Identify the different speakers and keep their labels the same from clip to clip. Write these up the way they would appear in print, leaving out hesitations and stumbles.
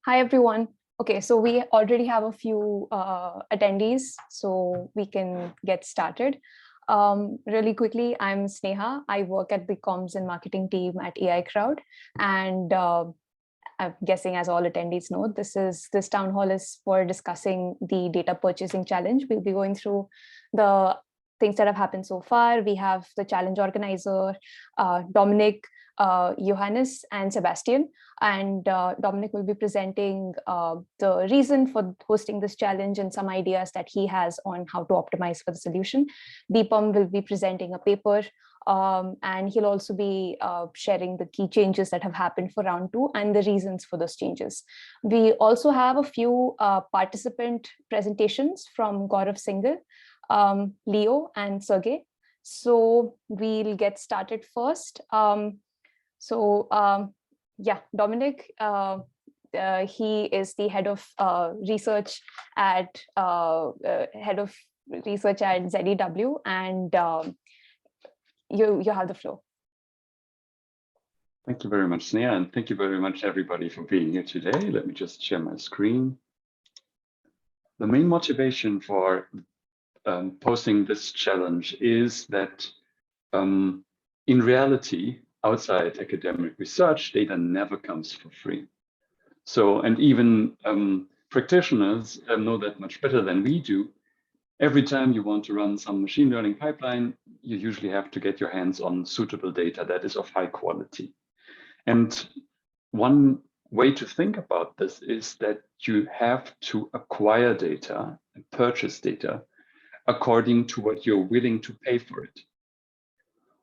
Speaker 1: Hi, everyone. Okay, so we already have a few attendees, so we can get started. Really quickly, I'm Sneha. I work at the comms and marketing team at AIcrowd. And I'm guessing, as all attendees know, this town hall is for discussing the data purchasing challenge. We'll be going through the things that have happened so far. We have the challenge organizer, Dominik, Johannes, and Sebastian. And Dominik will be presenting the reason for hosting this challenge and some ideas that he has on how to optimize for the solution. Dipam will be presenting a paper, and he'll also be sharing the key changes that have happened for round 2 and the reasons for those changes. We also have a few participant presentations from Gaurav Singhal, Leo, and Sergey. So we'll get started first. Yeah, Dominik, he is the head of research at ZEW, and you have the floor.
Speaker 2: Thank you very much, Sneha, and thank you very much, everybody, for being here today. Let me just share my screen. The main motivation for posting this challenge is that in reality, outside academic research, data never comes for free. So, and even practitioners know that much better than we do. Every time you want to run some machine learning pipeline, you usually have to get your hands on suitable data that is of high quality. And one way to think about this is that you have to acquire data and purchase data according to what you're willing to pay for it.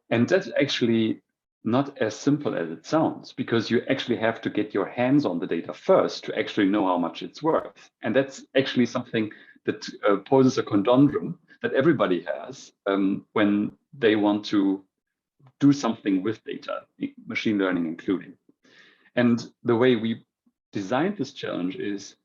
Speaker 2: And that's actually not as simple as it sounds, because you actually have to get your hands on the data first to actually know how much it's worth. And that's actually something that poses a conundrum that everybody has when they want to do something with data, machine learning including. And the way we designed this challenge is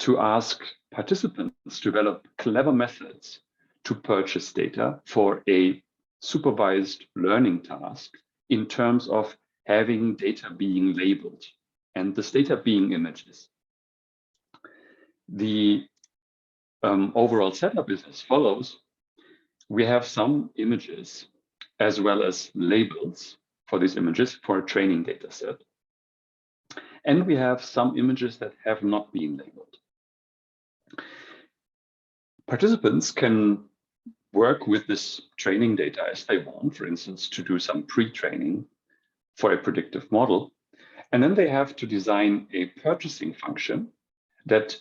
Speaker 2: to ask participants to develop clever methods to purchase data for a supervised learning task in terms of having data being labeled and this data being images. The overall setup is as follows. We have some images as well as labels for these images for a training data set. And we have some images that have not been labeled. Participants can work with this training data as they want, for instance, to do some pre-training for a predictive model. And then they have to design a purchasing function that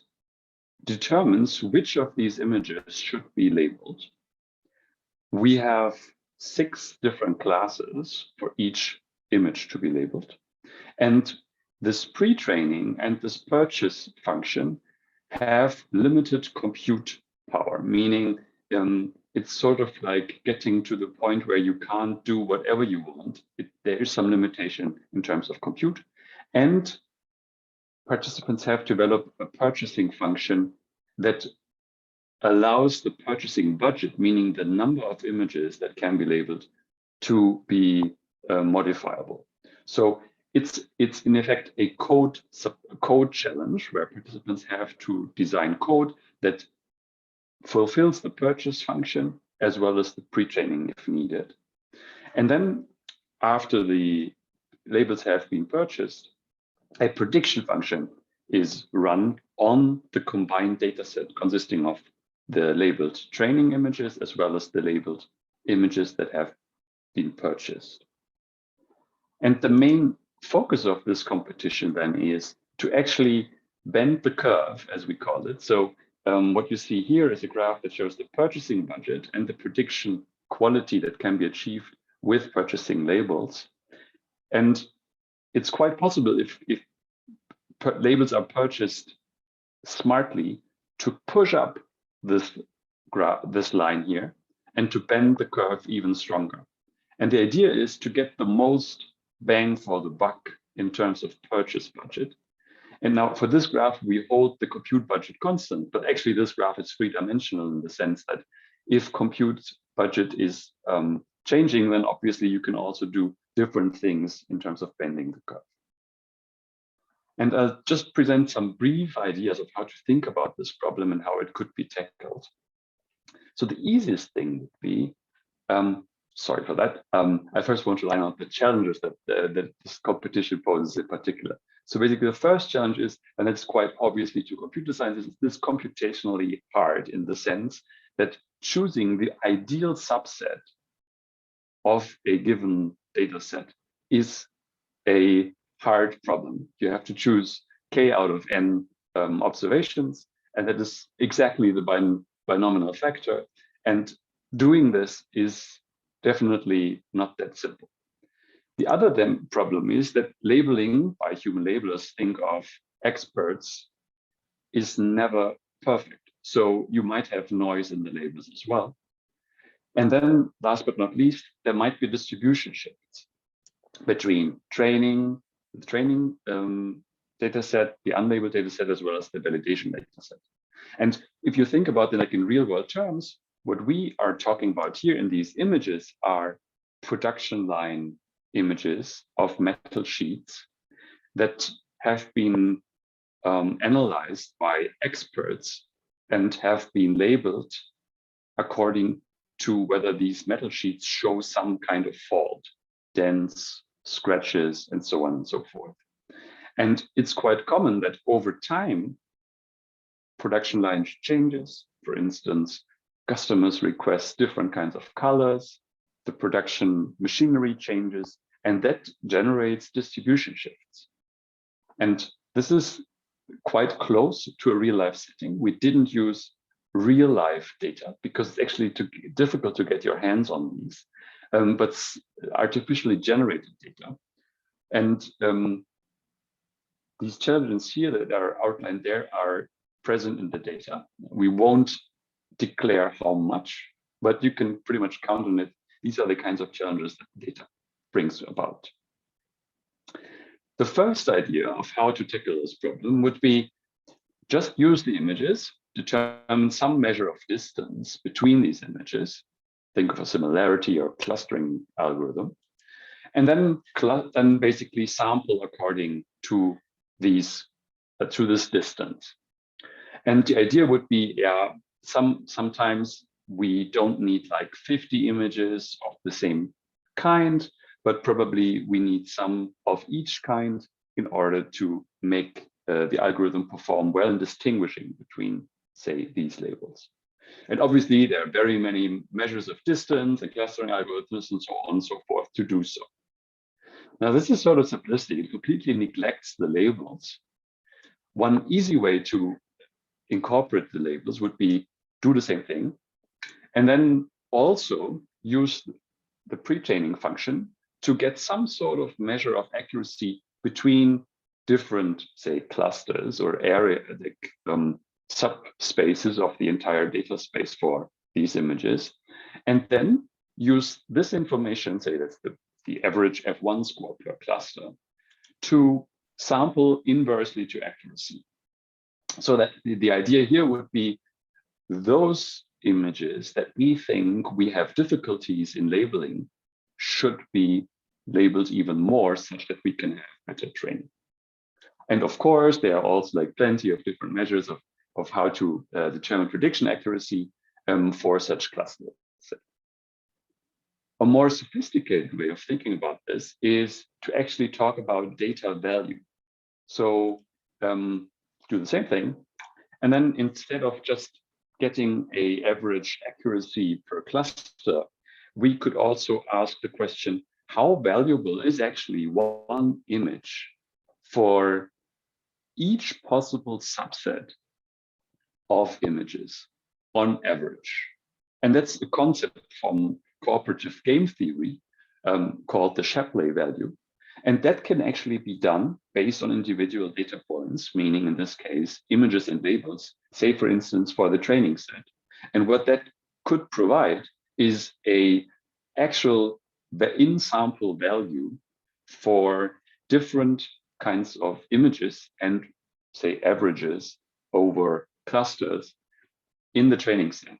Speaker 2: determines which of these images should be labeled. We have 6 different classes for each image to be labeled. And this pre-training and this purchase function have limited compute power, meaning it's sort of like getting to the point where you can't do whatever you want. There is some limitation in terms of compute. And participants have to develop a purchasing function that allows the purchasing budget, meaning the number of images that can be labeled, to be modifiable. So it's in effect a code challenge where participants have to design code that fulfills the purchase function as well as the pre-training if needed. And then after the labels have been purchased, a prediction function is run on the combined data set consisting of the labeled training images as well as the labeled images that have been purchased. And the main focus of this competition then is to actually bend the curve, as we call it. So what you see here is a graph that shows the purchasing budget and the prediction quality that can be achieved with purchasing labels. And it's quite possible if labels are purchased smartly to push up this line here and to bend the curve even stronger. And the idea is to get the most bang for the buck in terms of purchase budget. And now for this graph, we hold the compute budget constant, but actually this graph is 3-dimensional in the sense that if compute budget is changing, then obviously you can also do different things in terms of bending the curve. And I'll just present some brief ideas of how to think about this problem and how it could be tackled. So the easiest thing would be, sorry for that. I first want to line out the challenges that this competition poses in particular. So basically the first challenge is, and it's quite obviously to computer science, is this computationally hard in the sense that choosing the ideal subset of a given data set is a hard problem. You have to choose k out of n observations, and that is exactly the binomial factor. And doing this is definitely not that simple. The other problem is that labeling by human labelers think of experts is never perfect. So you might have noise in the labels as well. And then last but not least, there might be distribution shifts between the training data set, the unlabeled data set, as well as the validation data set. And if you think about it like in real world terms, what we are talking about here in these images are production line images of metal sheets that have been analyzed by experts and have been labeled according to whether these metal sheets show some kind of fault, dents, scratches, and so on and so forth. And it's quite common that over time, production line changes. For instance, customers request different kinds of colors, the production machinery changes, and that generates distribution shifts. And this is quite close to a real life setting. We didn't use real life data because it's actually difficult to get your hands on these, but artificially generated data. And these challenges here that are outlined there are present in the data. We won't declare how much, but you can pretty much count on it. These are the kinds of challenges that data brings about. The first idea of how to tackle this problem would be just use the images, determine some measure of distance between these images, think of a similarity or clustering algorithm, and then basically sample according to these to this distance. And the idea would be, sometimes we don't need like 50 images of the same kind, but probably we need some of each kind in order to make the algorithm perform well in distinguishing between, say, these labels. And obviously, there are very many measures of distance and clustering algorithms and so on and so forth to do so. Now, this is sort of simplistic. It completely neglects the labels. One easy way to incorporate the labels would be do the same thing, and then also use the pre-training function to get some sort of measure of accuracy between different, say, clusters or area, subspaces of the entire data space for these images, and then use this information, say that's the average F1 score per cluster, to sample inversely to accuracy. So that the idea here would be those images that we think we have difficulties in labeling should be labeled even more such that we can have better training. And of course, there are also like plenty of different measures of how to determine prediction accuracy for such clusters. A more sophisticated way of thinking about this is to actually talk about data value. So do the same thing. And then instead of just getting an average accuracy per cluster, we could also ask the question, how valuable is actually one image for each possible subset of images on average? And that's a concept from cooperative game theory called the Shapley value. And that can actually be done based on individual data points, meaning in this case, images and labels, say, for instance, for the training set. And what that could provide is a actual in-sample value for different kinds of images and, say, averages over clusters in the training set.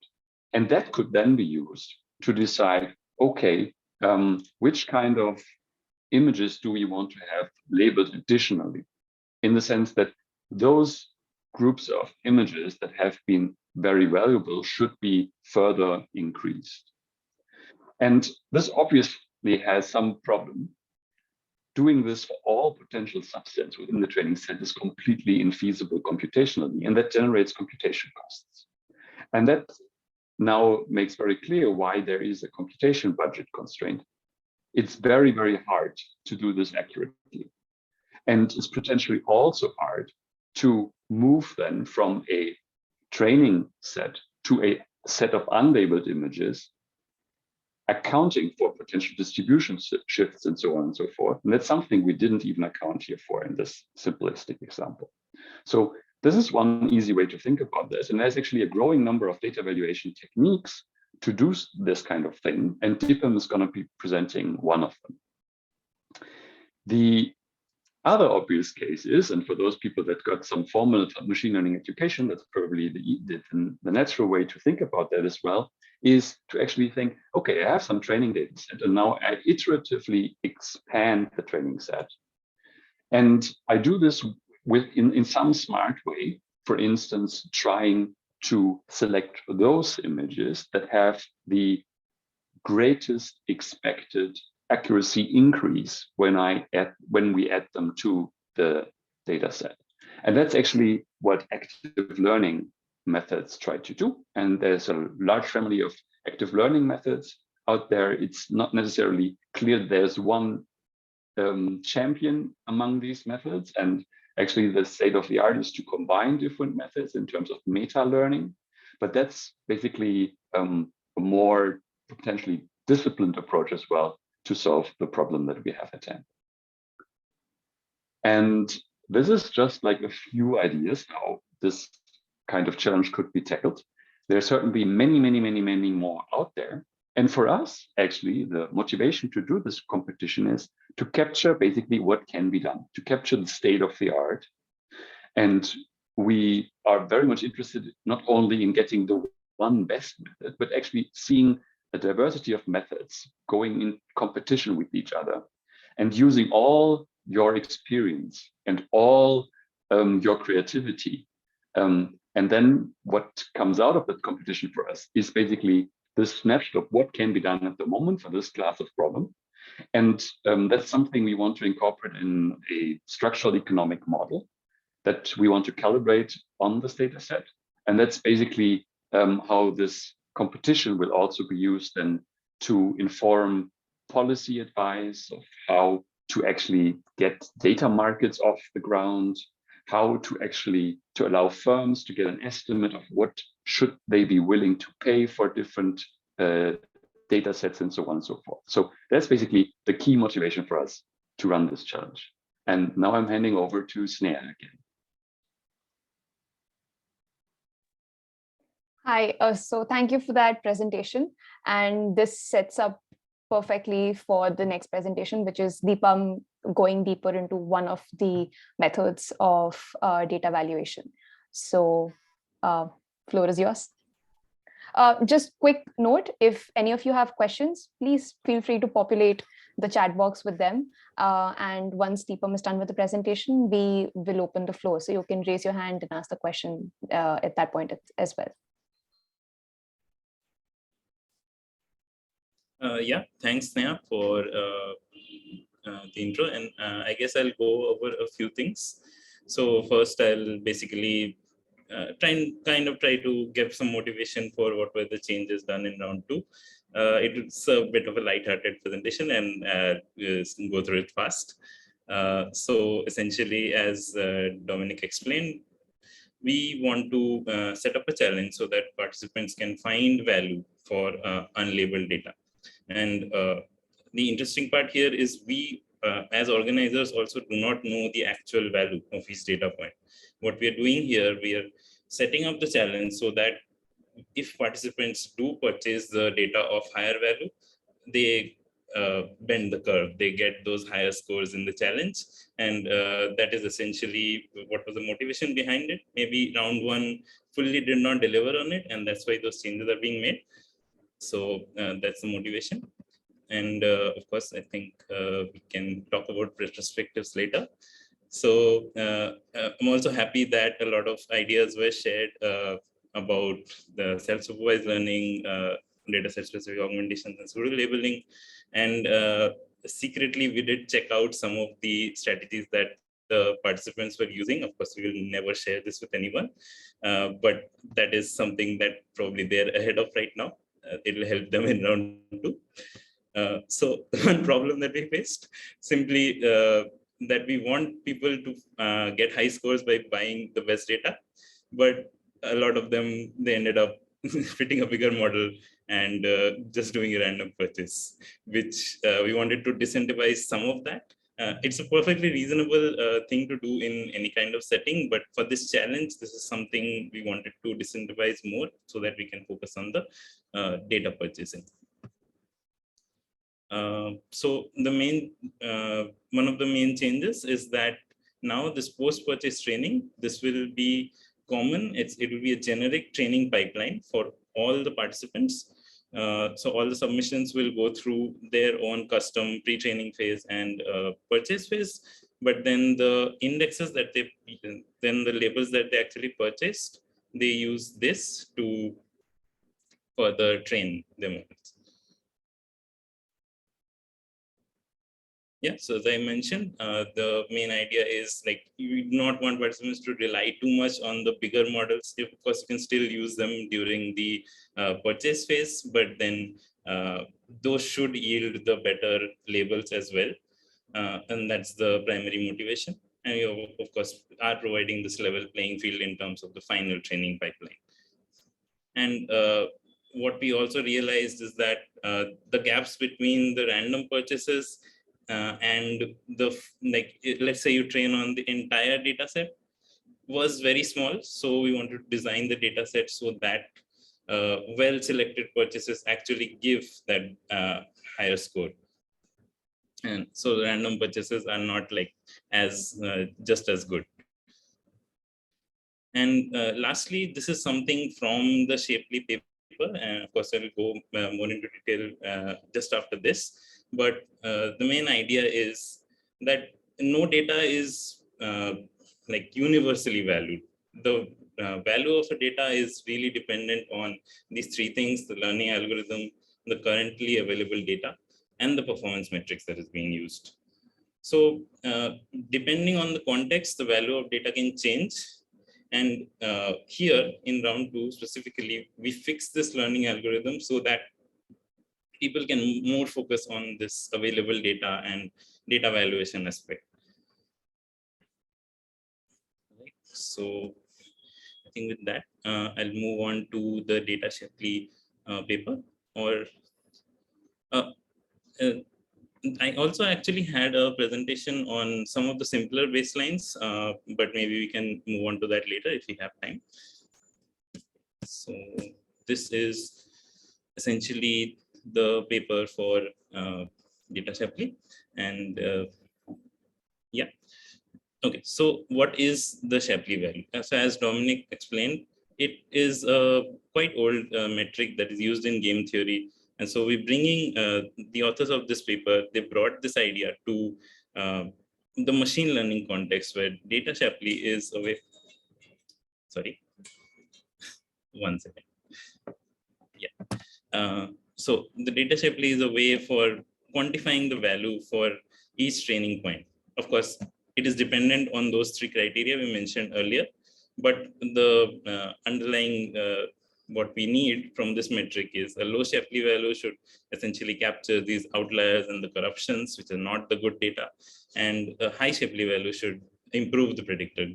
Speaker 2: And that could then be used to decide, okay, which kind of images do we want to have labeled additionally? in the sense that those groups of images that have been very valuable should be further increased. And this obviously has some problem. Doing this for all potential subsets within the training set is completely infeasible computationally, and that generates computation costs. And that now makes very clear why there is a computation budget constraint. It's very, very hard to do this accurately. And it's potentially also hard to move then from a training set to a set of unlabeled images, accounting for potential distribution shifts and so on and so forth. And that's something we didn't even account here for in this simplistic example. So this is one easy way to think about this. And there's actually a growing number of data valuation techniques to do this kind of thing. And Dipam is going to be presenting one of them. The other obvious case is, and for those people that got some formal machine learning education, that's probably the natural way to think about that as well, is to actually think, okay, I have some training data set, and now I iteratively expand the training set. And I do this in some smart way, for instance, trying to select those images that have the greatest expected accuracy increase when we add them to the data set. And that's actually what active learning methods try to do. And there's a large family of active learning methods out there. It's not necessarily clear there's one champion among these methods. And actually the state of the art is to combine different methods in terms of meta learning. But that's basically a more potentially disciplined approach as well to solve the problem that we have at hand. And this is just like a few ideas how this kind of challenge could be tackled. There's certainly many, many, many, many more out there. And for us, actually, the motivation to do this competition is to capture basically what can be done, to capture the state of the art. And we are very much interested not only in getting the one best method, but actually seeing a diversity of methods going in competition with each other and using all your experience and all your creativity. And then what comes out of that competition for us is basically this snapshot of what can be done at the moment for this class of problem. And that's something we want to incorporate in a structural economic model that we want to calibrate on this data set. And that's basically how this competition will also be used then to inform policy advice of how to actually get data markets off the ground, how to actually allow firms to get an estimate of what should they be willing to pay for different data sets and so on and so forth. So that's basically the key motivation for us to run this challenge. And now I'm handing over to Sneha again.
Speaker 1: Hi, so thank you for that presentation. And this sets up perfectly for the next presentation, which is Dipam going deeper into one of the methods of data valuation. So floor is yours. Just quick note, if any of you have questions, please feel free to populate the chat box with them. And once Dipam is done with the presentation, we will open the floor. So you can raise your hand and ask the question at that point as well.
Speaker 3: Yeah, thanks, Sneha, for the intro. And I guess I'll go over a few things. So first, I'll basically try to give some motivation for what were the changes done in round 2. It's a bit of a light-hearted presentation, and we'll go through it fast. So essentially, as Dominic explained, we want to set up a challenge so that participants can find value for unlabeled data. And the interesting part here is we, as organizers, also do not know the actual value of each data point. What we are doing here, we are setting up the challenge so that if participants do purchase the data of higher value, they bend the curve, they get those higher scores in the challenge. And that is essentially what was the motivation behind it. Maybe round 1 fully did not deliver on it, and that's why those changes are being made. So that's the motivation. And of course, I think we can talk about retrospectives later. So I'm also happy that a lot of ideas were shared about the self-supervised learning, data set specific augmentations and pseudo labeling. And secretly, we did check out some of the strategies that the participants were using. Of course, we will never share this with anyone, but that is something that probably they're ahead of right now. It will help them in round 2. So one problem that we faced, simply that we want people to get high scores by buying the best data, but a lot of them, they ended up fitting a bigger model and just doing a random purchase, which we wanted to disincentivize some of that. It's a perfectly reasonable thing to do in any kind of setting, but for this challenge, this is something we wanted to disincentivize more so that we can focus on the data purchasing. So the main one of the main changes is that now this post-purchase training, this will be common. It will be a generic training pipeline for all the participants. So all the submissions will go through their own custom pre-training phase and purchase phase. But then the indexes that then the labels that they actually purchased, they use this to further train their models. Yeah, so as I mentioned, the main idea is like you do not want participants to rely too much on the bigger models. Of course, you can still use them during the purchase phase, but then those should yield the better labels as well. And that's the primary motivation. And you, of course, are providing this level playing field in terms of the final training pipeline. And what we also realized is that the gaps between the random purchases and let's say you train on the entire data set was very small. So we wanted to design the data set so that well-selected purchases actually give that higher score. And so the random purchases are not like as just as good. And lastly, this is something from the Shapley paper. And of course, I will go more into detail just after this. But the main idea is that no data is like universally valued. The value of a data is really dependent on these three things: the learning algorithm, the currently available data, and the performance metrics that is being used. So depending on the context, the value of data can change. And here in round 2 specifically, we fix this learning algorithm so that people can more focus on this available data and data valuation aspect. Right. So I think with that, I'll move on to the Data Shapley paper. Or I also actually had a presentation on some of the simpler baselines, but maybe we can move on to that later if we have time. So this is essentially the paper for Data Shapley. And yeah, okay, so what is the Shapley value? So as Dominik explained, it is a quite old metric that is used in game theory. And so we're bringing the authors of this paper, they brought this idea to the machine learning context where Data Shapley is a way. Sorry, one second. Yeah. So the Data Shapley is a way for quantifying the value for each training point. Of course, it is dependent on those three criteria we mentioned earlier, but the underlying what we need from this metric is a low Shapley value should essentially capture these outliers and the corruptions, which are not the good data, and a high Shapley value should improve the predictor.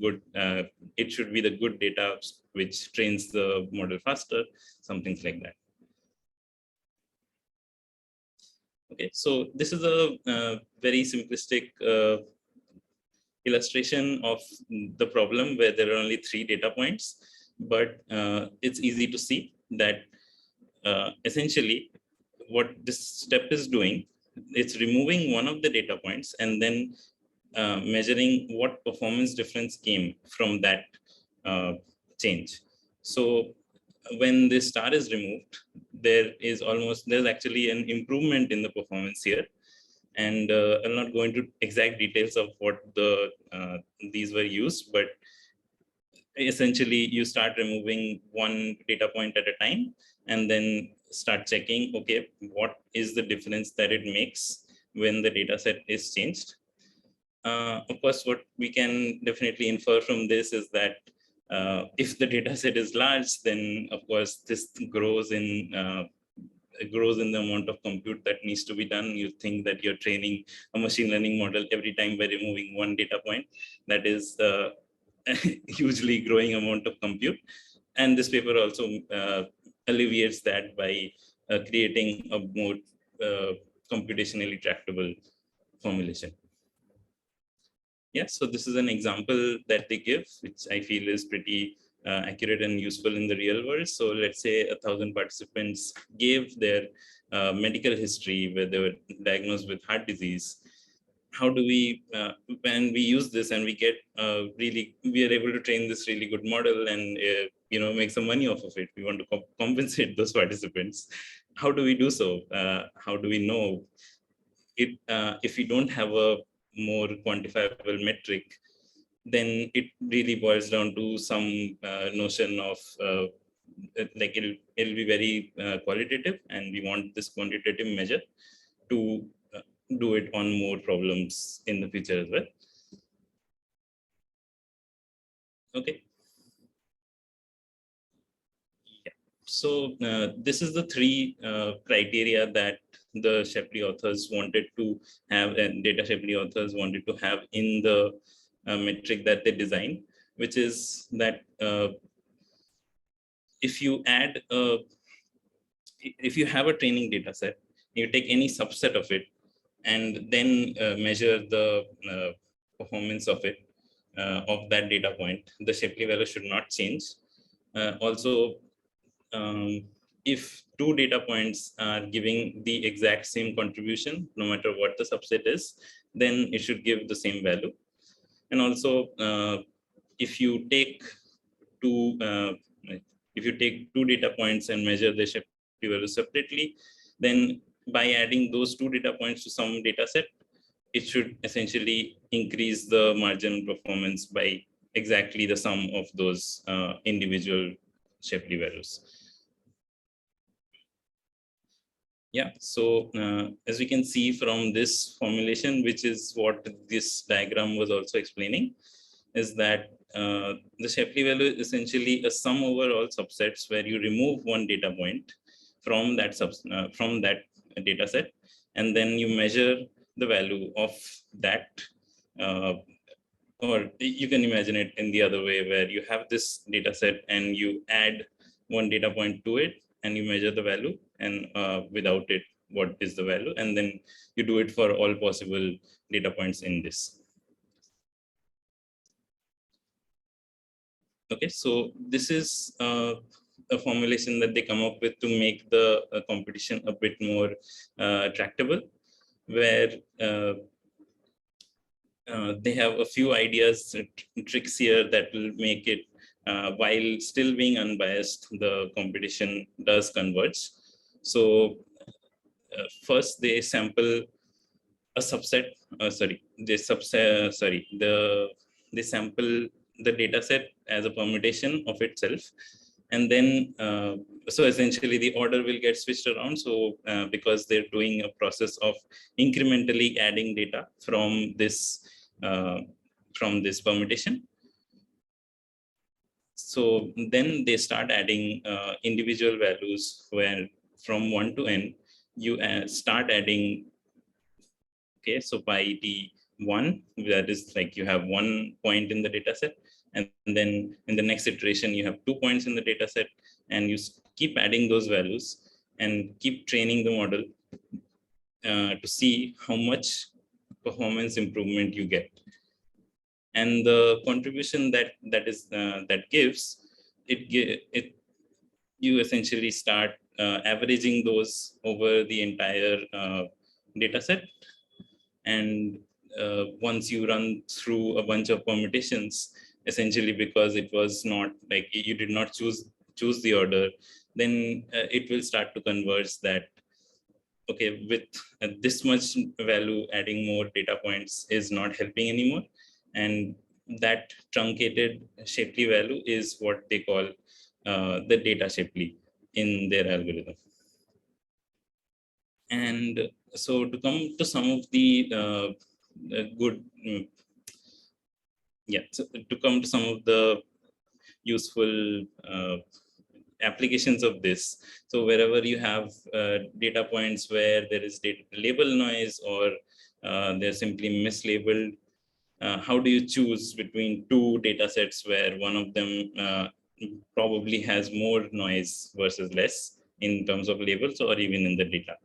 Speaker 3: It should be the good data which trains the model faster, some things like that. Okay, so this is a very simplistic illustration of the problem where there are only 3 data points, but it's easy to see that essentially what this step is doing, it's removing one of the data points and then measuring what performance difference came from that change. So when this star is removed, there's actually an improvement in the performance here. And I'm not going to exact details of what these were used, but essentially you start removing one data point at a time and then start checking, okay, what is the difference that it makes when the data set is changed. Of course, what we can definitely infer from this is that if the data set is large, then of course this grows in the amount of compute that needs to be done. You think that you're training a machine learning model every time by removing one data point. That is hugely growing amount of compute. And this paper also alleviates that by creating a more computationally tractable formulation. Yeah, so this is an example that they give, which I feel is pretty accurate and useful in the real world. So let's say 1,000 participants gave their medical history where they were diagnosed with heart disease. How do we, when we use this and we get we are able to train this really good model and make some money off of it. We want to compensate those participants. How do we do so? How do we know it? If we don't have a more quantifiable metric, then it really boils down to some notion of like it'll be very qualitative, and we want this quantitative measure to do it on more problems in the future as well. Okay. Yeah. So this is the three criteria that the Shapley authors wanted to have, and Data Shapley authors wanted to have in the metric that they designed, which is that if you add if you have a training data set, you take any subset of it and then measure the performance of it, of that data point, the Shapley value should not change. Also, if two data points are giving the exact same contribution, no matter what the subset is, then it should give the same value. And also, if you take two data points and measure the Shapley value separately, then by adding those two data points to some data set, it should essentially increase the marginal performance by exactly the sum of those individual Shapley values. Yeah, so as we can see from this formulation, which is what this diagram was also explaining, is that the Shapley value is essentially a sum over all subsets where you remove one data point from that data set, and then you measure the value of that. Or you can imagine it in the other way, where you have this data set and you add one data point to it and you measure the value, and without it, what is the value, and then you do it for all possible data points in this. Okay, so this is a formulation that they come up with to make the competition a bit more tractable, where they have a few ideas, tricks here that will make it, while still being unbiased, the competition does converge. So first they sample a subset, they sample the data set as a permutation of itself. And then, so essentially the order will get switched around. So because they're doing a process of incrementally adding data from this permutation. So then they start adding individual values where from 1 to n, you start adding, okay, so by t1, that is like you have 1 point in the data set, and then in the next iteration, you have 2 points in the data set, and you keep adding those values and keep training the model to see how much performance improvement you get. And the contribution that gives it, you essentially start averaging those over the entire data set. And once you run through a bunch of permutations, essentially because it was not like you did not choose the order, then it will start to converge that okay, with this much value, adding more data points is not helping anymore. And that truncated Shapley value is what they call the Data Shapley in their algorithm. And so to come to some of the good, so to come to some of the useful applications of this. So wherever you have data points where there is data label noise, or they're simply mislabeled, how do you choose between two data sets where one of them probably has more noise versus less in terms of labels or even in the data?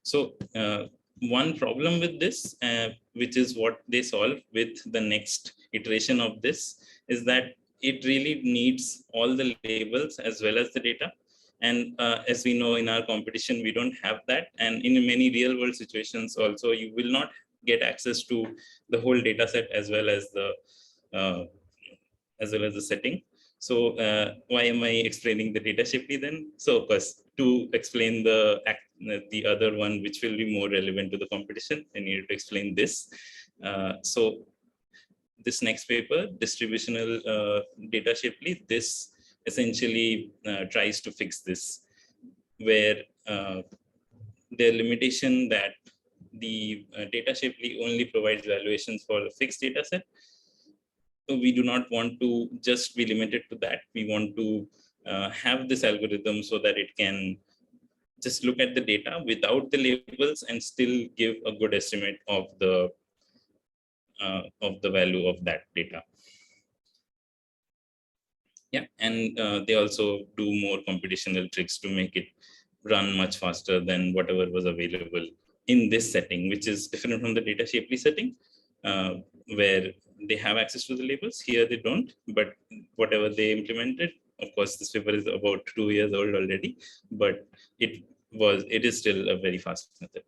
Speaker 3: So one problem with this, which is what they solve with the next iteration of this, is that it really needs all the labels as well as the data. And as we know, in our competition, we don't have that. And in many real world situations also, you will not get access to the whole data set as well as the setting. So why am I explaining the Data Shapley then? So of course, to explain the other one, which will be more relevant to the competition, I need to explain this. So this next paper, distributional Data Shapley, this essentially tries to fix this, where the limitation that the Data Shapley only provides valuations for a fixed data set. So we do not want to just be limited to that. We want to have this algorithm so that it can just look at the data without the labels and still give a good estimate of the value of that data. Yeah, and they also do more computational tricks to make it run much faster than whatever was available in this setting, which is different from the Data Shapley setting, where they have access to the labels. Here they don't, but whatever they implemented, of course, this paper is about 2 years old already, but it is still a very fast method.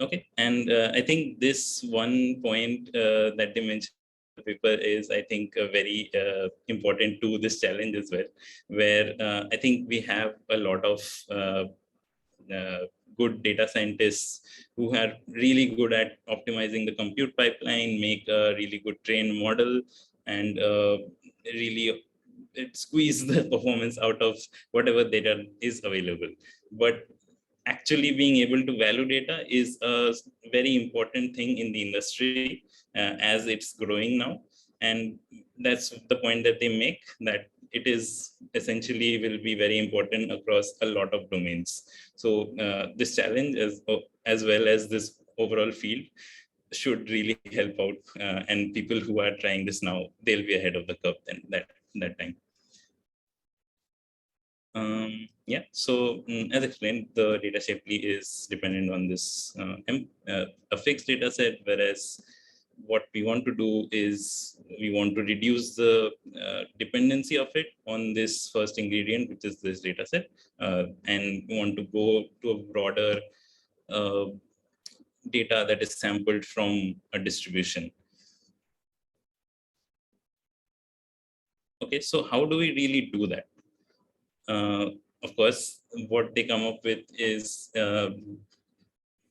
Speaker 3: Okay, and I think this one point that they mentioned in the paper is, I think, very important to this challenge as well, where I think we have a lot of good data scientists who are really good at optimizing the compute pipeline, make a really good trained model, and really squeeze the performance out of whatever data is available. But actually being able to value data is a very important thing in the industry as it's growing now. And that's the point that they make, that it is essentially will be very important across a lot of domains. So this challenge, as well as this overall field, should really help out. And people who are trying this now, they'll be ahead of the curve then that time. Yeah, so as explained, the Data Shapley is dependent on this a fixed data set, whereas what we want to do is we want to reduce the dependency of it on this first ingredient, which is this data set, and we want to go to a broader data that is sampled from a distribution. Okay, so how do we really do that? Of course, what they come up with is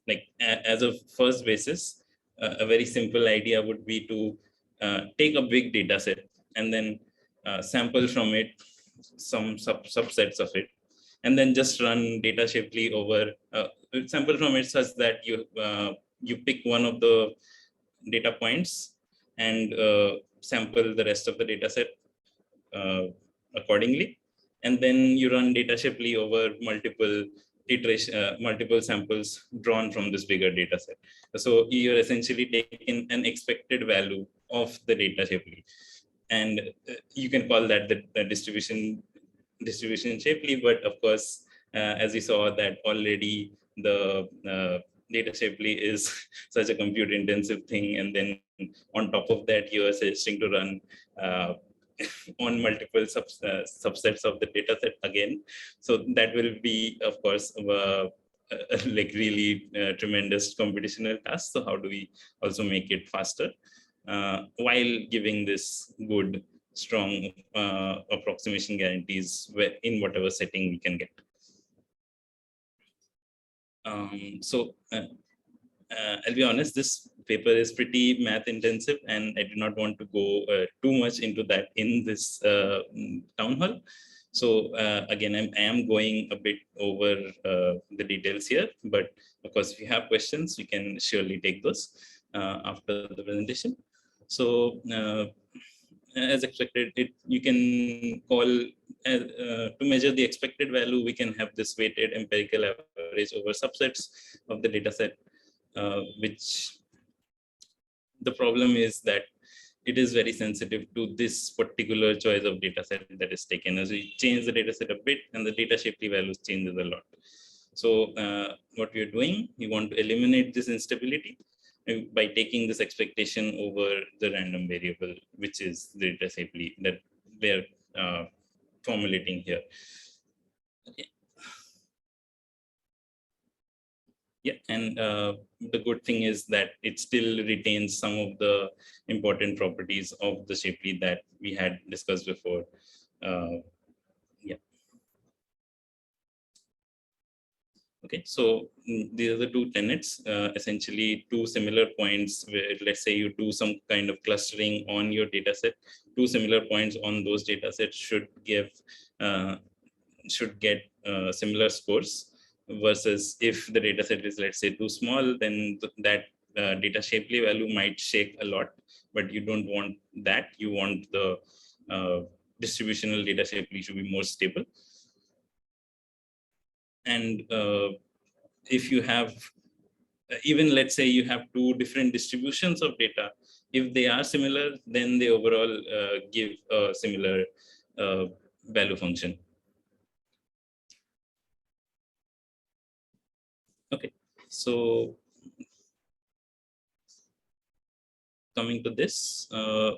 Speaker 3: like as a first basis, a very simple idea would be to take a big data set and then sample from it some subsets of it, and then just run Data Shapley over sample from it such that you pick one of the data points and sample the rest of the data set accordingly, and then you run Data Shapley over multiple multiple samples drawn from this bigger data set. So you're essentially taking an expected value of the Data Shapley, and you can call that the distribution Shapley. But of course, as we saw that already, the Data Shapley is such a compute intensive thing, and then on top of that, you are suggesting to run on multiple subsets of the data set again. So that will be, of course, like really tremendous computational task. So how do we also make it faster while giving this good strong approximation guarantees in whatever setting we can get. I'll be honest, this paper is pretty math intensive, and I do not want to go too much into that in this town hall. So again, I am going a bit over the details here, but of course, if you have questions, we can surely take those after the presentation. So as expected, you can call to measure the expected value. We can have this weighted empirical average over subsets of the data set, which the problem is that it is very sensitive to this particular choice of data set that is taken. As we change the data set a bit, and the Data Shapley values changes a lot. So what we are doing, we want to eliminate this instability by taking this expectation over the random variable, which is the Data Shapley that we are formulating here. Okay. Yeah, and the good thing is that it still retains some of the important properties of the Shapley that we had discussed before. Yeah. Okay, so these are the two tenets, essentially two similar points where, let's say you do some kind of clustering on your data set, two similar points on those data sets should get similar scores, versus if the data set is, let's say, too small, then that Data Shapley value might shake a lot, but you don't want that. You want the distributional Data Shapley to be more stable. And if you have, even let's say you have two different distributions of data, if they are similar, then they overall give a similar value function. Okay, so coming to this,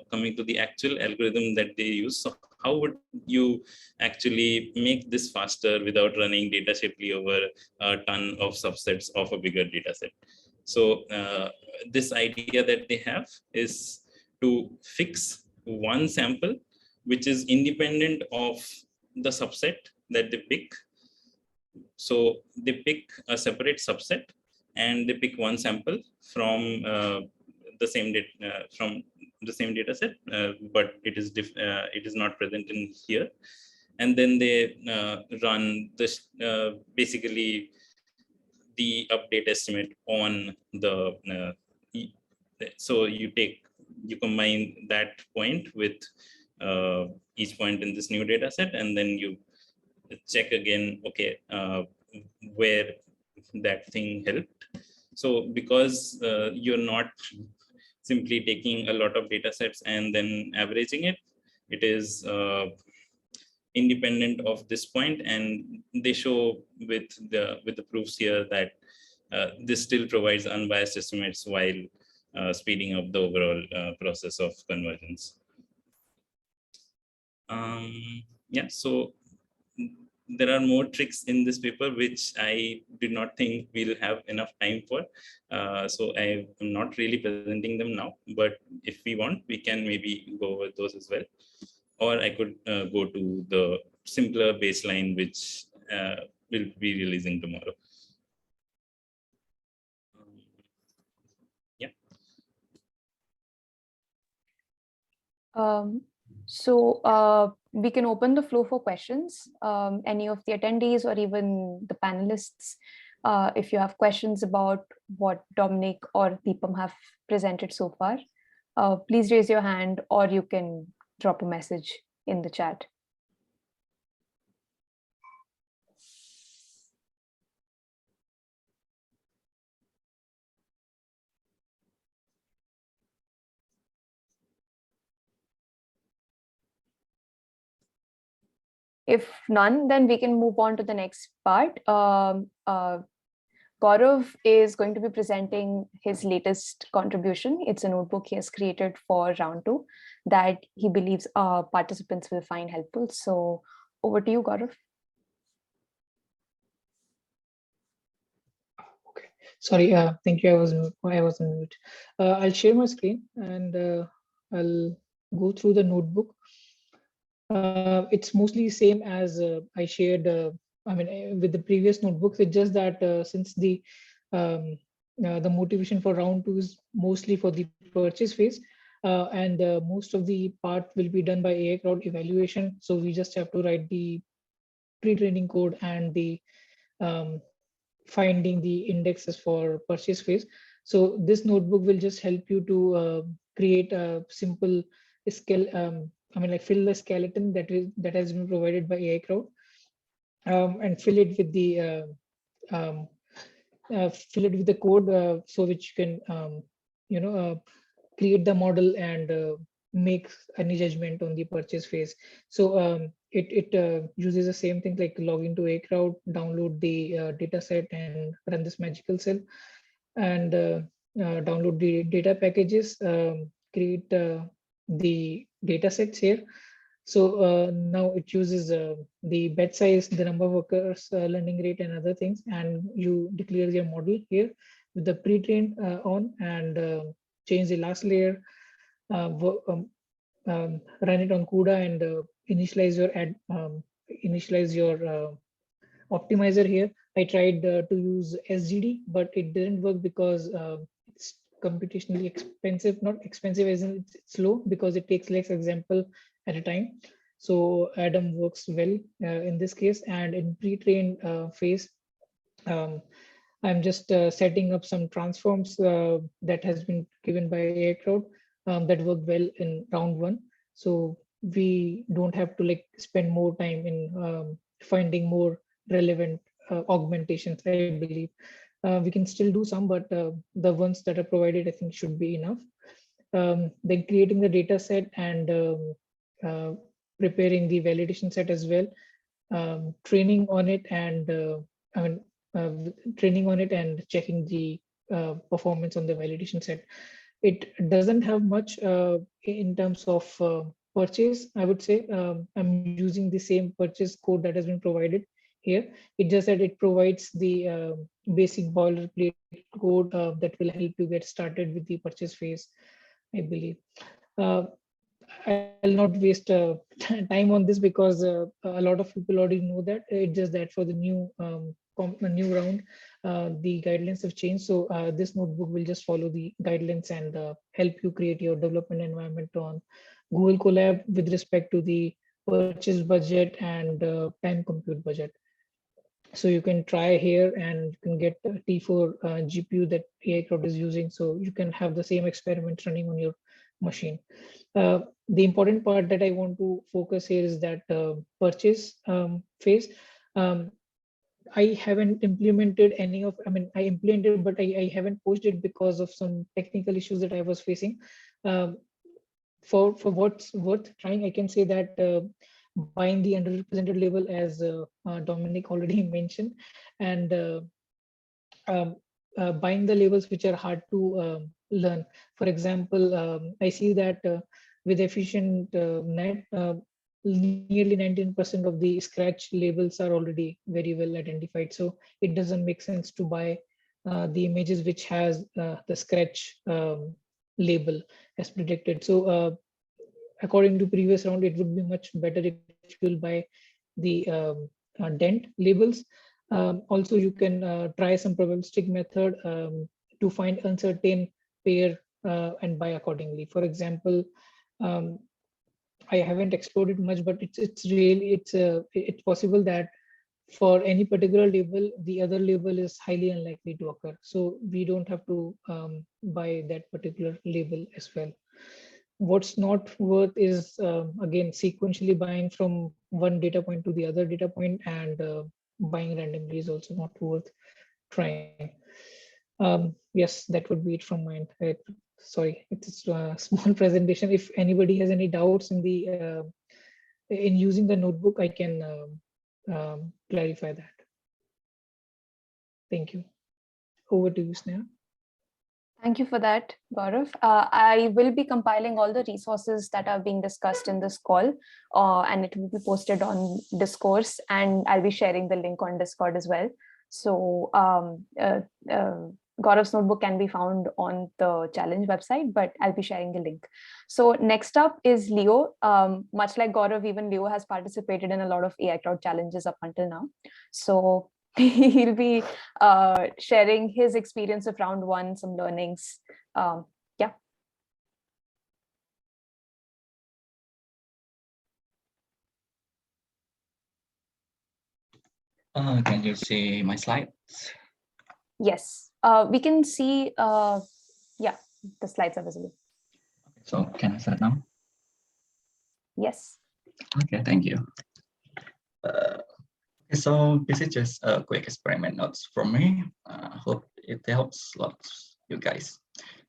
Speaker 3: coming to the actual algorithm that they use. So how would you actually make this faster without running Data Shapley over a ton of subsets of a bigger data set? So this idea that they have is to fix one sample, which is independent of the subset that they pick. So they pick a separate subset and they pick one sample from the same data set, but it is not present in here. And then they run this basically the update estimate on the. So you combine that point with each point in this new data set, and then you check again, okay, where that thing helped. So because you're not simply taking a lot of data sets and then averaging it, it is independent of this point, and they show with the proofs here that this still provides unbiased estimates while speeding up the overall process of convergence. Yeah, so there are more tricks in this paper which I did not think we'll have enough time for. So I'm not really presenting them now, but if we want, we can maybe go over those as well. Or I could go to the simpler baseline, which will be releasing tomorrow. Yeah.
Speaker 1: So we can open the floor for questions. Any of the attendees or even the panelists, if you have questions about what Dominik or Dipam have presented so far, please raise your hand, or you can drop a message in the chat. If none, then we can move on to the next part. Gaurav is going to be presenting his latest contribution. It's a notebook he has created for round 2 that he believes participants will find helpful. So over to you, Gaurav.
Speaker 4: Okay, sorry. Thank you. I was on mute. I'll share my screen and I'll go through the notebook. It's mostly same as I shared, with the previous notebooks. It's just that since the motivation for round two is mostly for the purchase phase, and most of the part will be done by AIcrowd evaluation. So we just have to write the pre-training code and the um, finding the indexes for purchase phase. So this notebook will just help you to create a simple fill the skeleton that has been provided by AIcrowd, and um, fill it with the code, so which you can you know uh, create the model and make any judgment on the purchase phase. So it uses the same thing like log into AIcrowd, download the data set and run this magical cell, and download the data packages, create the data sets here. So now it uses the bed size, the number of workers, learning rate, and other things, and you declare your model here with the pre-trained on, and change the last layer, run it on CUDA, and initialize your optimizer here. I tried to use SGD, but it didn't work because it's computationally expensive. Not expensive as in it's slow, because it takes less example at a time. So Adam works well in this case. And in pre-trained phase, um, I'm just setting up some transforms that has been given by AIcrowd that work well in round one. So we don't have to like spend more time in finding more relevant augmentations, I believe. We can still do some, but the ones that are provided, I think, should be enough. Then creating the data set and uh, preparing the validation set as well, training on it, and uh, training on it and checking the performance on the validation set. It doesn't have much in terms of purchase, I would say. I'm using the same purchase code that has been provided here. It just that it provides the basic boilerplate code that will help you get started with the purchase phase, I believe. Uh, I'll not waste time on this, because a lot of people already know that. It's just that for the new round, the guidelines have changed. So this notebook will just follow the guidelines and help you create your development environment on Google Colab with respect to the purchase budget and time compute budget. So you can try here and you can get a T4 GPU that AIcrowd is using. So you can have the same experiment running on your machine. The important part that I want to focus here is that purchase phase. Um, I haven't implemented any of, I implemented, but I haven't pushed it because of some technical issues that I was facing. Um, for what's worth trying, I can say that buying the underrepresented label, as Dominic already mentioned, and um, buying the labels which are hard to learn. For example, I see that with efficient net, nearly 19% of the scratch labels are already very well identified. So it doesn't make sense to buy the images which has the scratch label as predicted. So according to previous round, it would be much better if you'll buy the dent labels. Also, you can try some probabilistic method to find uncertain pair and buy accordingly. For example, um, I haven't explored it much, but it's possible that for any particular label, the other label is highly unlikely to occur. So we don't have to buy that particular label as well. What's not worth is again sequentially buying from one data point to the other data point, and buying randomly is also not worth trying. Yes, that would be it from mine. Sorry, it's a small presentation. If anybody has any doubts in using the notebook, I can clarify that. Thank you. Over to you, Sneha.
Speaker 1: Thank you for that, Gaurav. I will be compiling all the resources that are being discussed in this call, and it will be posted on Discourse, and I'll be sharing the link on Discord as well. So Gaurav's notebook can be found on the challenge website, but I'll be sharing the link. So next up is Leo. Much like Gaurav, even Leo has participated in a lot of AIcrowd challenges up until now. So he'll be sharing his experience of round one, some learnings. Yeah.
Speaker 5: Can you see my slides?
Speaker 1: Yes, we can see, yeah, the slides are visible.
Speaker 5: So can I start now?
Speaker 1: Yes.
Speaker 5: Okay, thank you. So this is just a quick experiment notes from me. Hope it helps lots you guys.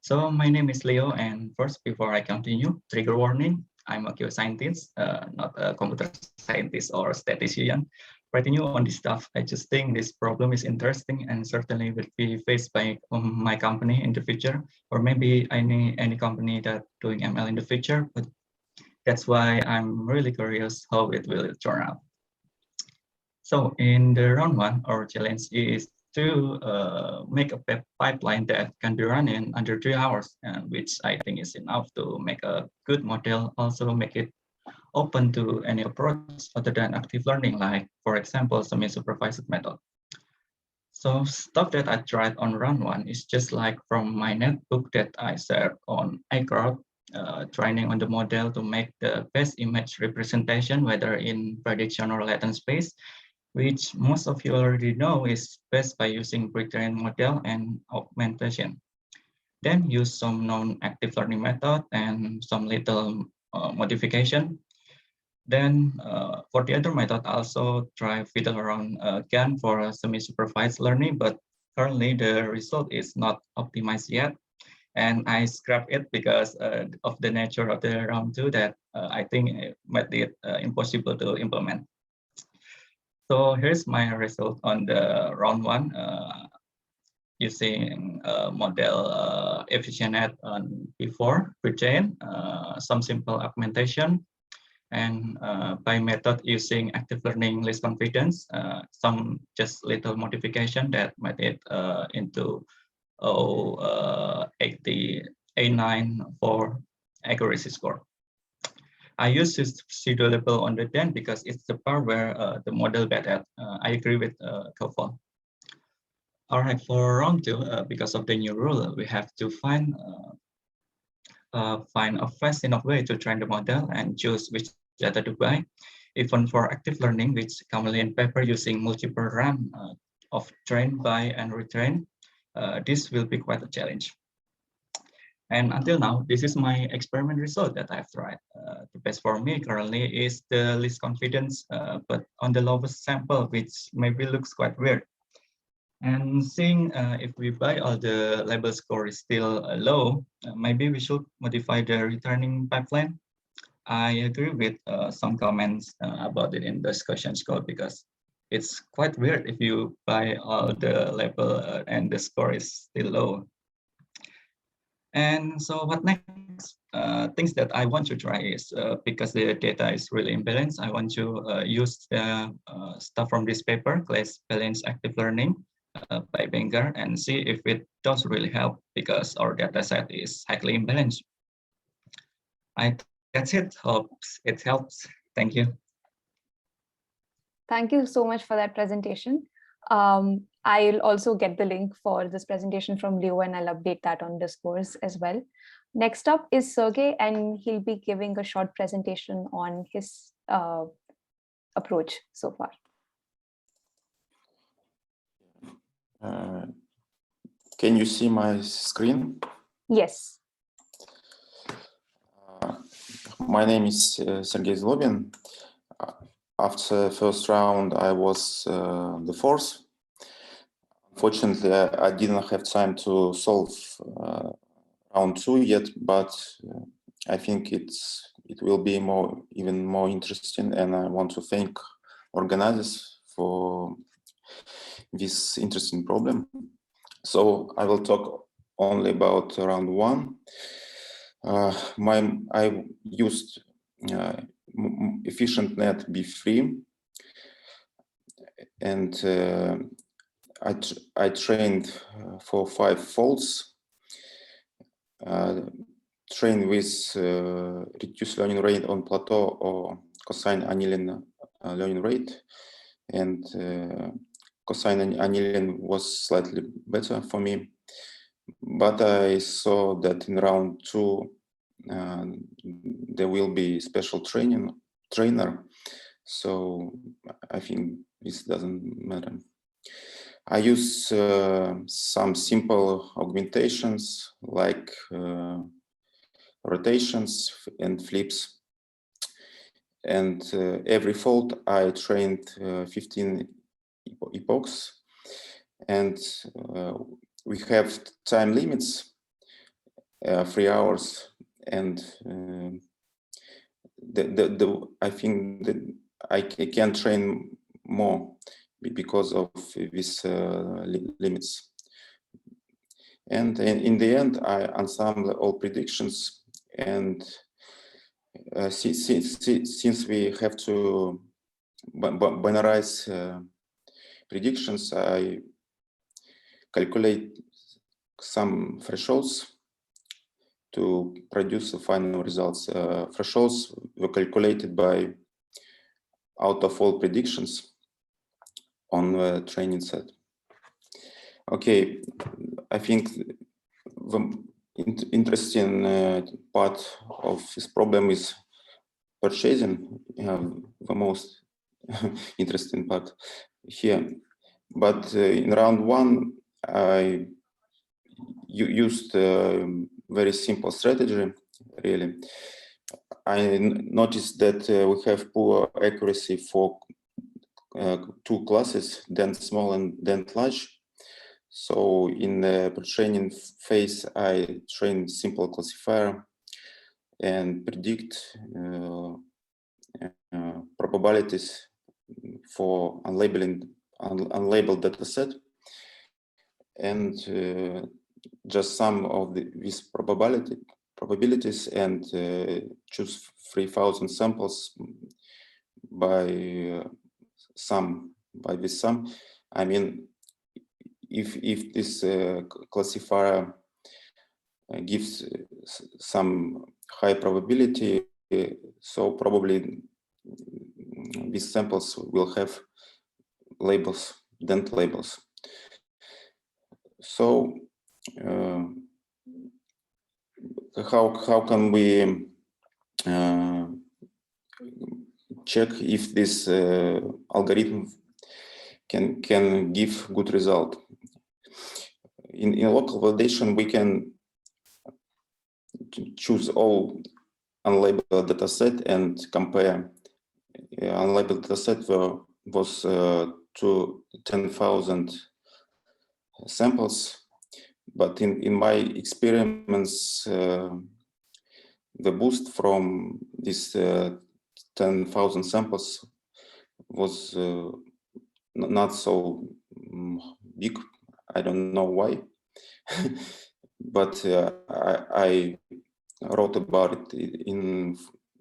Speaker 5: So my name is Leo, and first, before I continue, trigger warning. I'm a QA scientist, not a computer scientist or statistician. Writing you on this stuff, I just think this problem is interesting and certainly will be faced by my company in the future, or maybe any company that doing ML in the future. But that's why I'm really curious how it will turn out. So in the round one, our challenge is to make a pipeline that can be run in under 3 hours, which I think is enough to make a good model, also make it open to any approach other than active learning, like, for example, semi-supervised method. So stuff that I tried on round one is just like from my netbook that I shared on AIcrowd, training on the model to make the best image representation, whether in prediction or latent space, which most of you already know is best by using pre-trained model and augmentation. Then use some known active learning method and some little modification. Then for the other method, also try fiddle around again for a semi-supervised learning, but currently the result is not optimized yet. And I scrapped it because of the nature of the round two that I think it made it impossible to implement. So here's my result on the round one using model efficientnet on before pre-train, some simple augmentation, and by method using active learning least confidence, some just little modification that made it into 80 A9 for accuracy score. I use pseudo label on the 10 because it's the part where the model better. I agree with Gaurav. All right, for round two, because of the new rule, we have to find a fast enough way to train the model and choose which data to buy. Even for active learning, which commonly in paper using multiple run of train, buy, and retrain, this will be quite a challenge. And until now, this is my experiment result that I've tried. The best for me currently is the least confidence, but on the lowest sample, which maybe looks quite weird. And seeing if we buy all the label score is still low, maybe we should modify the returning pipeline. I agree with some comments about it in the discussion code because it's quite weird if you buy all the label and the score is still low. And so what next? Things that I want to try is because the data is really imbalanced, I want to use the stuff from this paper, Class Balanced Active Learning by Wenger, and see if it does really help because our data set is highly imbalanced. That's it. Hope it helps. Thank you.
Speaker 1: Thank you so much for that presentation. I'll also get the link for this presentation from Leo and I'll update that on Discourse as well. Next up is Sergey, and he'll be giving a short presentation on his approach so far.
Speaker 6: Can you see my screen?
Speaker 1: Yes.
Speaker 6: My name is Sergey. After first round, I was the fourth. Unfortunately, I didn't have time to solve round two yet, but I think it will be even more interesting, and I want to thank organizers for this interesting problem. So I will talk only about round one. I used EfficientNet B3, and I trained for 5 folds, trained with reduced learning rate on plateau or cosine annealing learning rate, and cosine annealing was slightly better for me. But I saw that in round 2 there will be special trainer, so I think this doesn't matter. I use some simple augmentations like rotations and flips, and every fold I trained 15 epochs, and we have time limits, 3 hours, and I think that I can train more because of these limits. And in the end, I ensemble all predictions, and since we have to binarize predictions, I calculate some thresholds to produce the final results. Thresholds were calculated by out of all predictions on the training set. Okay, I think the interesting part of this problem is purchasing, the most interesting part here. But in round 1, I used a very simple strategy, really. I noticed that we have poor accuracy for 2 classes, dent small and dent large. So in the pre-training phase, I trained simple classifier and predict probabilities for unlabeled data set, and just sum of these probabilities and choose 3,000 samples by this sum. I mean, if this classifier gives some high probability, so probably these samples will have labels, dent labels. So how can we check if this algorithm can give good result? In local validation, we can choose all unlabeled data set and compare. Unlabeled data set was to 10,000 samples, but in my experiments, the boost from this 10,000 samples was not so big. I don't know why, but I wrote about it in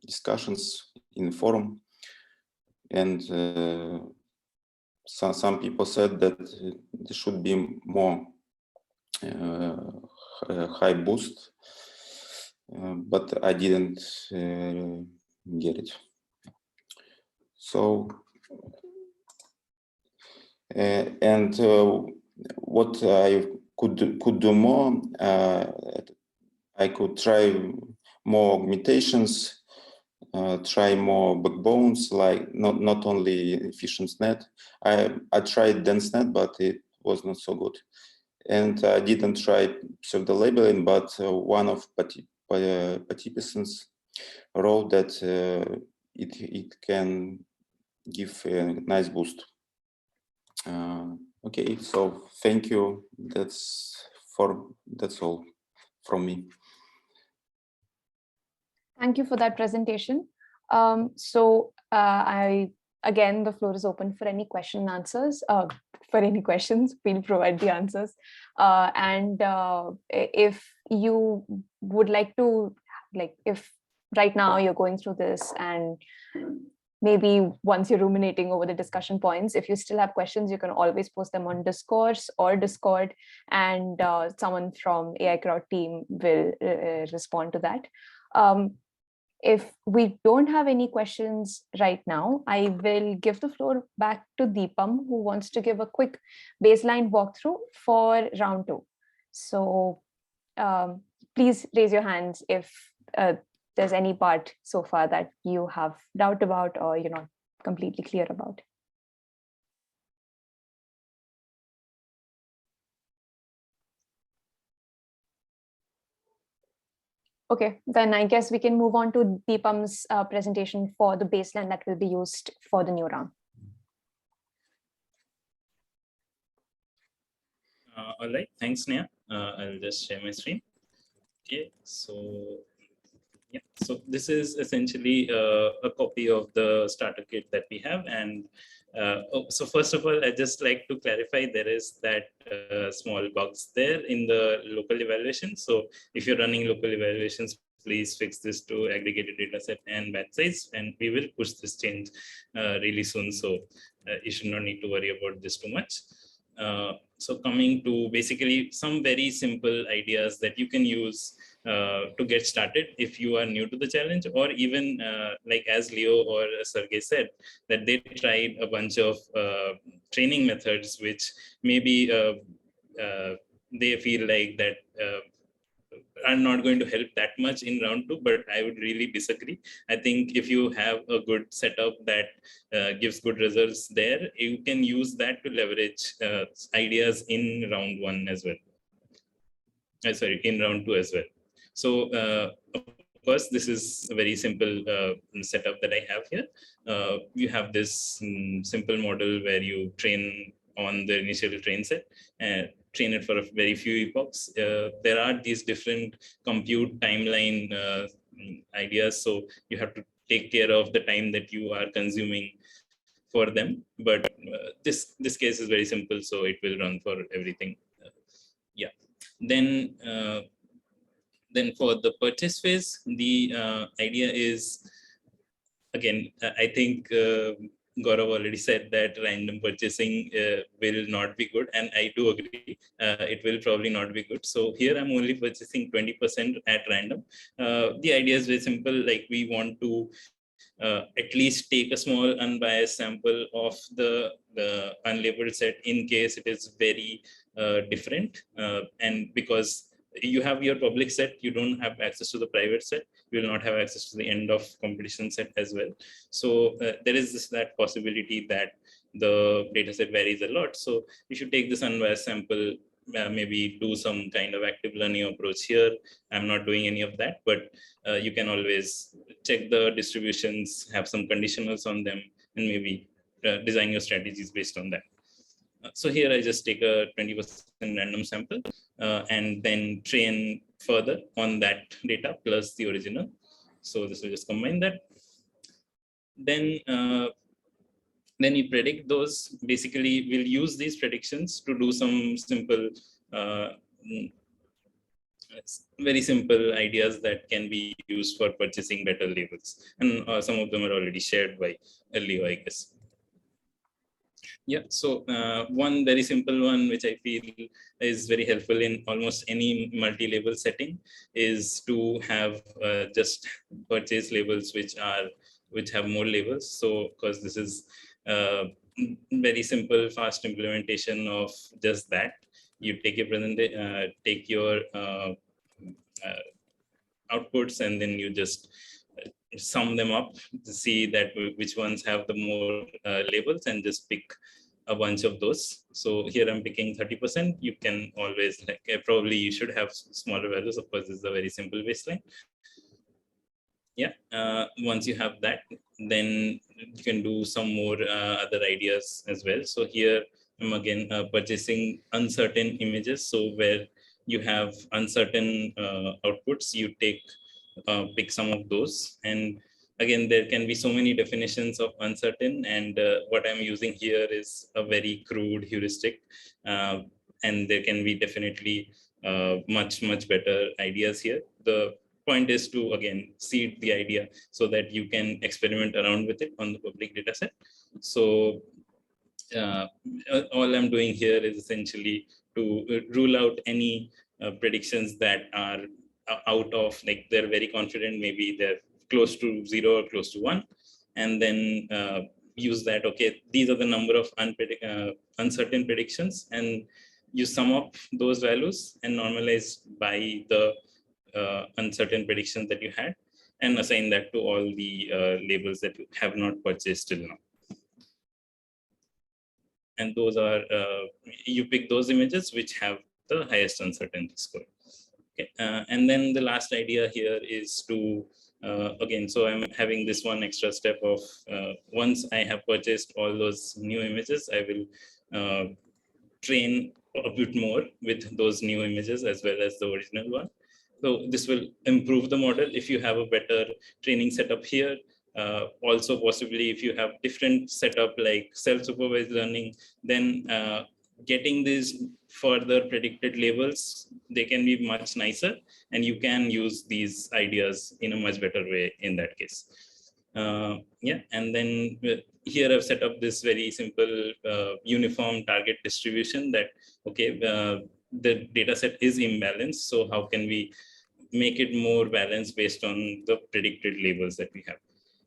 Speaker 6: discussions in the forum, and some people said that there should be more high boost, but I didn't get it. So and what I could do more, I could try more augmentations, try more backbones, like not only efficient net. I tried dense net, but it was not so good. And I didn't try pseudo labeling, but one of participants wrote that it can give a nice boost. Okay, so thank you. That's all from me.
Speaker 1: Thank you for that presentation. Again, the floor is open for any question and answers. For any questions, we'll provide the answers. If you would like to, if right now you're going through this and maybe once you're ruminating over the discussion points, if you still have questions, you can always post them on Discourse or Discord, and someone from AIcrowd team will respond to that. If we don't have any questions right now, I will give the floor back to Dipam, who wants to give a quick baseline walkthrough for round 2. So please raise your hands if there's any part so far that you have doubt about or you're not completely clear about. Okay, then I guess we can move on to Dipam's presentation for the baseline that will be used for the new round.
Speaker 3: All right, thanks, Neha. I'll just share my screen. Okay, so yeah, so this is essentially a copy of the starter kit that we have. And so first of all, I just like to clarify, there is that small box there in the local evaluation. So if you're running local evaluations, please fix this to aggregated data set and batch size, and we will push this change really soon. So you should not need to worry about this too much. So coming to basically some very simple ideas that you can use to get started if you are new to the challenge, or even like as Leo or Sergey said, that they tried a bunch of training methods which maybe they feel like that are not going to help that much in round 2, but I would really disagree. I think if you have a good setup that gives good results there, you can use that to leverage ideas in round 1 as well. Sorry, in round 2 as well. So of course, this is a very simple setup that I have here. You have this simple model where you train on the initial train set and train it for a very few epochs. There are these different compute timeline ideas, so you have to take care of the time that you are consuming for them. But this case is very simple, so it will run for everything. Yeah. Then for the purchase phase, the idea is, again, I think Gaurav already said that random purchasing will not be good, and I do agree. It will probably not be good. So here I'm only purchasing 20% at random. The idea is very simple. Like, we want to at least take a small unbiased sample of the unlabeled set in case it is very different. And because you have your public set, you don't have access to the private set, you will not have access to the end of competition set as well. So there is that possibility that the data set varies a lot. So you should take this unbiased sample, maybe do some kind of active learning approach here. I'm not doing any of that, but you can always check the distributions, have some conditionals on them, and maybe design your strategies based on that. So here I just take a 20% random sample and then train further on that data plus the original. So this will just combine that. Then you predict those. Basically, we'll use these predictions to do some simple, very simple ideas that can be used for purchasing better labels. And some of them are already shared by Leo, I guess. Yeah, so one very simple one, which I feel is very helpful in almost any multi-label setting, is to have just purchase labels which have more labels. So, because this is very simple, fast implementation of just that. You take your take your outputs, and then you just sum them up to see that which ones have the more labels, and just pick a bunch of those. So here I'm picking 30%. You can always, like, probably you should have smaller values. Of course, this is a very simple baseline. Yeah, once you have that, then you can do some more other ideas as well. So here I'm again purchasing uncertain images. So where you have uncertain outputs, you pick some of those. And again, there can be so many definitions of uncertain, and what I'm using here is a very crude heuristic, and there can be definitely much better ideas here. The point is to, again, seed the idea so that you can experiment around with it on the public data set. So all I'm doing here is essentially to rule out any predictions that are out of, like, they're very confident, maybe they're close to 0 or close to 1, and then use that, okay, these are the number of uncertain predictions, and you sum up those values and normalize by the uncertain predictions that you had, and assign that to all the labels that you have not purchased till now. And those are, you pick those images which have the highest uncertainty score. Okay. And then the last idea here is to, again, so I'm having this one extra step of, once I have purchased all those new images, I will train a bit more with those new images as well as the original one. So this will improve the model if you have a better training setup here. Also, possibly if you have different setup like self-supervised learning, then getting these further predicted labels, they can be much nicer, and you can use these ideas in a much better way in that case. Yeah, and then here I've set up this very simple uniform target distribution that, okay, the data set is imbalanced, so how can we make it more balanced based on the predicted labels that we have?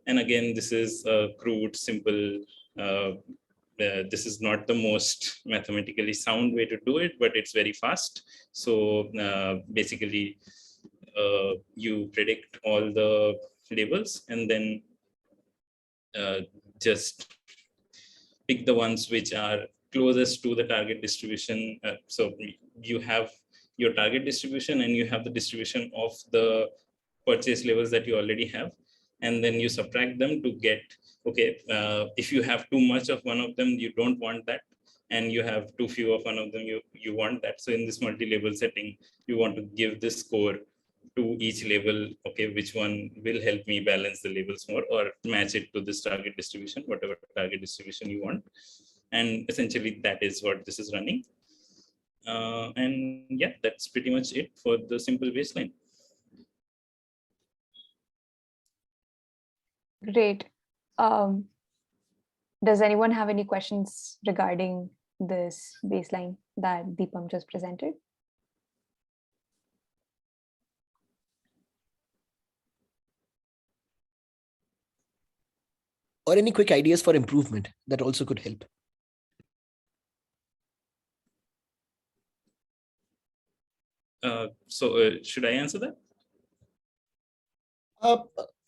Speaker 3: And again, this is a crude, simple, this is not the most mathematically sound way to do it, but it's very fast. So basically, you predict all the labels and then just pick the ones which are closest to the target distribution. So you have your target distribution and you have the distribution of the purchase levels that you already have. And then you subtract them to get, okay, if you have too much of one of them, you don't want that. And you have too few of one of them, you want that. So in this multi-label setting, you want to give this score to each label, okay, which one will help me balance the labels more or match it to this target distribution, whatever target distribution you want. And essentially that is what this is running. And yeah, that's pretty much it for the simple baseline.
Speaker 1: Great. Does anyone have any questions regarding this baseline that Dipam just presented?
Speaker 7: Or any quick ideas for improvement that also could help?
Speaker 3: Should I answer that?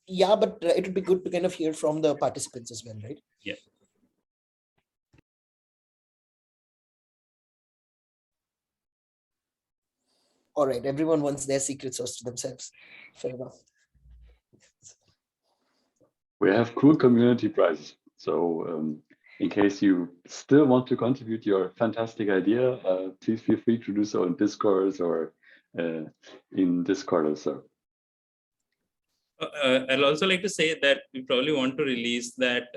Speaker 7: Yeah, but it would be good to kind of hear from the participants as well, right?
Speaker 3: Yeah.
Speaker 7: All right, everyone wants their secret sauce to themselves. Fair enough.
Speaker 2: We have cool community prizes. So in case you still want to contribute your fantastic idea, please feel free to do so in Discord or in Discord also.
Speaker 3: I'll also like to say that we probably want to release that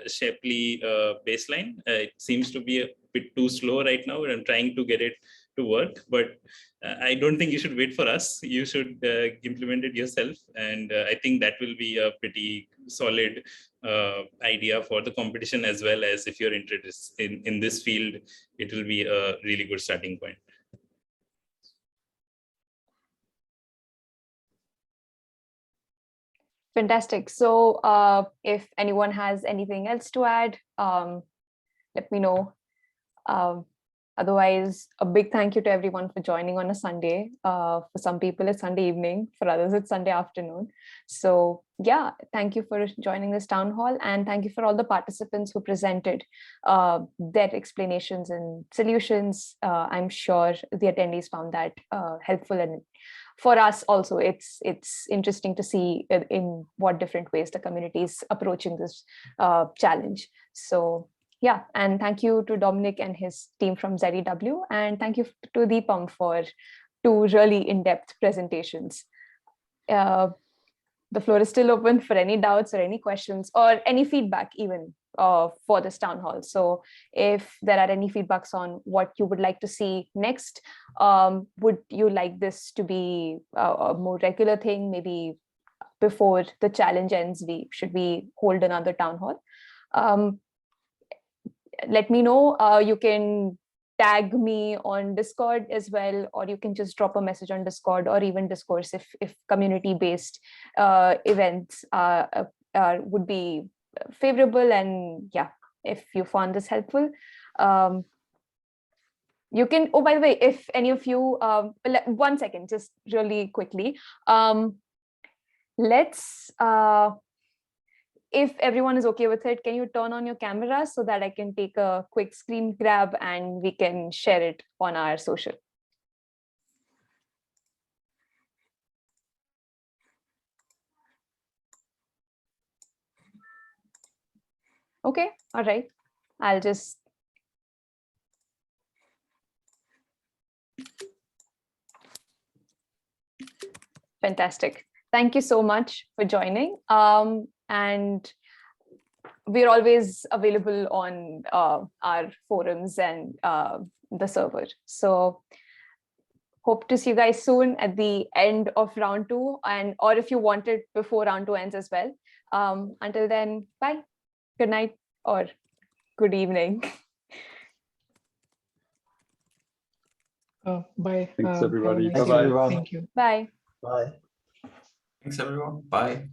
Speaker 3: Shapley baseline. It seems to be a bit too slow right now, and I'm trying to get it to work, but I don't think you should wait for us. You should implement it yourself. And I think that will be a pretty solid idea for the competition, as well as if you're interested in this field, it will be a really good starting point.
Speaker 1: Fantastic. So if anyone has anything else to add, let me know. Otherwise, a big thank you to everyone for joining on a Sunday. For some people, it's Sunday evening. For others, it's Sunday afternoon. So yeah, thank you for joining this town hall. And thank you for all the participants who presented their explanations and solutions. I'm sure the attendees found that helpful. And for us also, it's interesting to see in what different ways the community is approaching this challenge. So yeah, and thank you to Dominik and his team from ZEW, and thank you to Dipam for 2 really in-depth presentations. The floor is still open for any doubts or any questions or any feedback even. for this town hall. So if there are any feedbacks on what you would like to see next, would you like this to be a more regular thing? Maybe before the challenge ends, should we hold another town hall? Let me know. You can tag me on Discord as well, or you can just drop a message on Discord or even Discourse if community-based events would be favorable. And yeah, if you found this helpful, you can, oh, by the way, if any of you, 1 second, just really quickly, let's, if everyone is okay with it, can you turn on your camera so that I can take a quick screen grab and we can share it on our social? Okay, all right. I'll just. Fantastic. Thank you so much for joining. And we're always available on our forums and the server. So hope to see you guys soon at the end of round 2, and or if you want it before round 2 ends as well. Until then, bye, good night, or good evening.
Speaker 4: Bye.
Speaker 2: Thanks, everybody.
Speaker 4: Have a nice
Speaker 2: Bye-bye.
Speaker 4: evening. Thank you.
Speaker 1: Bye.
Speaker 7: Bye.
Speaker 5: Thanks everyone. Bye.